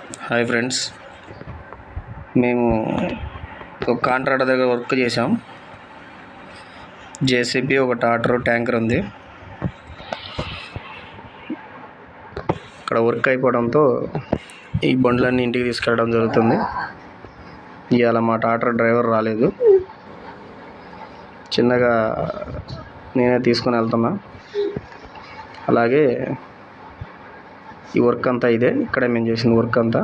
Hi friends, మేము ఒక contractor దగ్గర వర్క్ చేసాం. జేసీబీ, ఒక ట్రాక్టర్, ట్యాంకర్ ఉంది. ఇక్కడ వర్క్ అయిపోవడంతో ఈ బండ్లన్నీ ఇంటికి తీసుకెళ్ళడం జరుగుతుంది. ఇవాళ మా ట్రాక్టర్ డ్రైవర్ రాలేదు, చిన్నగా నేనే తీసుకొని వెళ్తున్నా. అలాగే ఈ వర్క్ అంతా ఇదే, ఇక్కడే మేము చేసిన వర్క్ అంతా.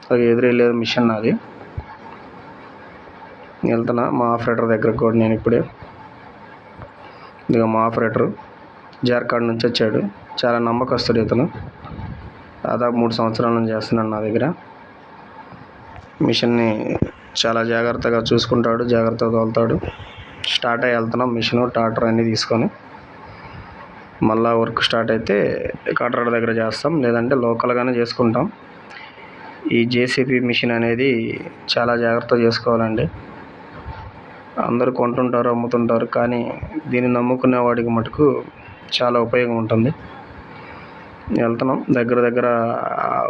అలాగే ఎదురెళ్ళేది మిషన్ నాది. వెళ్తున్నా మా ఆపరేటర్ దగ్గరకు కూడా. నేను ఇప్పుడే ఇదిగో మా ఆపరేటరు జార్ఖండ్ నుంచి వచ్చాడు. చాలా నమ్మకస్తుడు ఇతను. దాదాపు 3 సంవత్సరాల నుంచి చేస్తున్నాడు నా దగ్గర. మిషన్ని చాలా జాగ్రత్తగా చూసుకుంటాడు, జాగ్రత్తగా తోలుతాడు. స్టార్ట్ అయ్యి వెళ్తున్నాం మిషన్, ట్రాక్టర్ అన్నీ తీసుకొని. మళ్ళా వర్క్ స్టార్ట్ అయితే కాంట్రాక్టర్ దగ్గర చేస్తాం, లేదంటే లోకల్గానే చేసుకుంటాం. ఈ జేసీబీ మిషన్ అనేది చాలా జాగ్రత్తగా చేసుకోవాలండి. అందరూ కొంటుంటారు, అమ్ముతుంటారు, కానీ దీన్ని నమ్ముకునే వాడికి మటుకు చాలా ఉపయోగం ఉంటుంది. వెళ్తున్నాం దగ్గర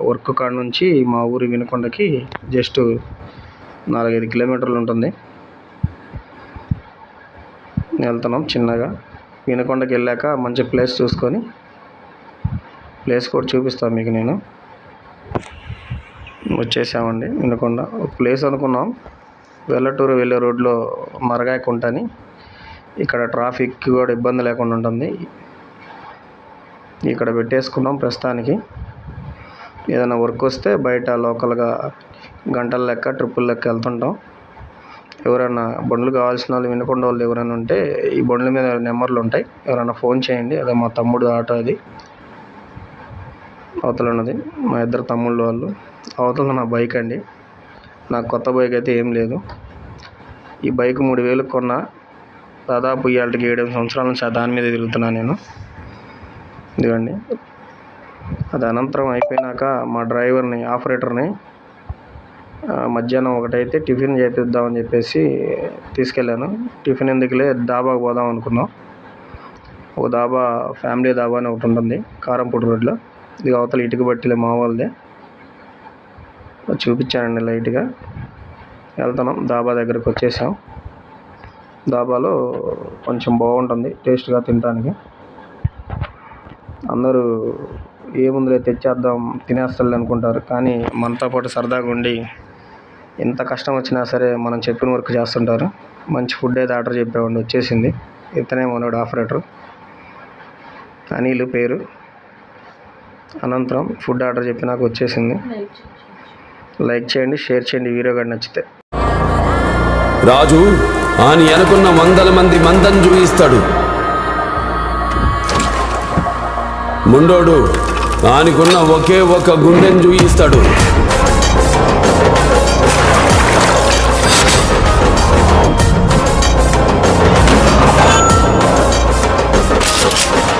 వర్క్ కాడ నుంచి మా ఊరి వినుకొండకి జస్ట్ 4-5 కిలోమీటర్లు ఉంటుంది. వెళ్తున్నాం చిన్నగా. వినుకొండకి వెళ్ళాక మంచి ప్లేస్ చూసుకొని, ప్లేస్ కూడా చూపిస్తాను మీకు. నేను వచ్చేసామండి వినుకొండ. ఒక ప్లేస్ అనుకున్నాం, వెల్లటూరు వెళ్ళే రోడ్లో మరగాయకుంట అని. ఇక్కడ ట్రాఫిక్ కూడా ఇబ్బంది లేకుండా ఉంటుంది. ఇక్కడ పెట్టేసుకున్నాం ప్రస్తుతానికి. ఏదైనా వర్క్ వస్తే బయట లోకల్గా గంటల లెక్క, ట్రిప్పుల లెక్క వెళ్తుంటాం. ఎవరైనా బండ్లు కావాల్సిన వాళ్ళు, వినుకొండ వాళ్ళు ఎవరైనా ఉంటే ఈ బండ్ల మీద నెంబర్లు ఉంటాయి, ఎవరైనా ఫోన్ చేయండి. అదే మా తమ్ముడు ఆటో, అది అవతల ఉన్నది మా ఇద్దరు తమ్ముళ్ళు వాళ్ళు. అవతల నా బైక్ అండి. నాకు కొత్త బైక్ అయితే ఏం లేదు. ఈ బైక్ 3,000 కొన్నా. దాదాపు ఇవాళకి 7 సంవత్సరాల నుంచి దాని మీద తిరుగుతున్నాను నేను. ఇదిగోండి. అది అనంతరం అయిపోయినాక మా డ్రైవర్ని, ఆపరేటర్ని మధ్యాహ్నం ఒకటైతే టిఫిన్ చేపిద్దామని చెప్పేసి తీసుకెళ్ళాను. టిఫిన్ ఎందుకులే, డాబాకు పోదాం అనుకున్నాం. ఒక డాబా, ఫ్యామిలీ డాబా అని ఒకటి ఉంటుంది కారంపూడి రోడ్లో. ఇది అవతల ఇటుక బట్టిలే మా వాళ్ళదే. చూపించానండి లైట్గా. వెళ్తున్నాం, డాబా దగ్గరకు వచ్చేసాం. డాబాలో కొంచెం బాగుంటుంది టేస్ట్గా తినడానికి. అందరూ ఏముందులే తెచ్చేద్దాం, తినేస్తాడు అనుకుంటారు, కానీ మనతో పాటు సరదాగా ఉండి ఎంత కష్టం వచ్చినా సరే మనం చెప్పిన వర్క్ చేస్తుంటారు. మంచి ఫుడ్ అయితే ఆర్డర్ చెప్పేవాడిని, వచ్చేసింది. ఇతనే మనోడు ఆపరేటర్, అనిల్ పేరు. అనంతరం ఫుడ్ ఆర్డర్ చెప్పినాక వచ్చేసింది. లైక్ చేయండి, షేర్ చేయండి వీడియో కానీ నచ్చితే. రాజు ఆని అనుకున్న 100 మంది మందం చూయిస్తాడు. ముండోడు ఆనికున్న ఒకే ఒక గుండెని చూయిస్తాడు.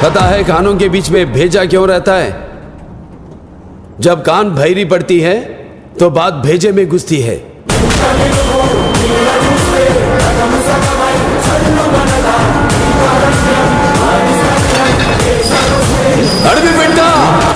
पता है कानों के बीच में भेजा क्यों रहता है? जब कान भैरी पड़ती है तो बात भेजे में घुसती है.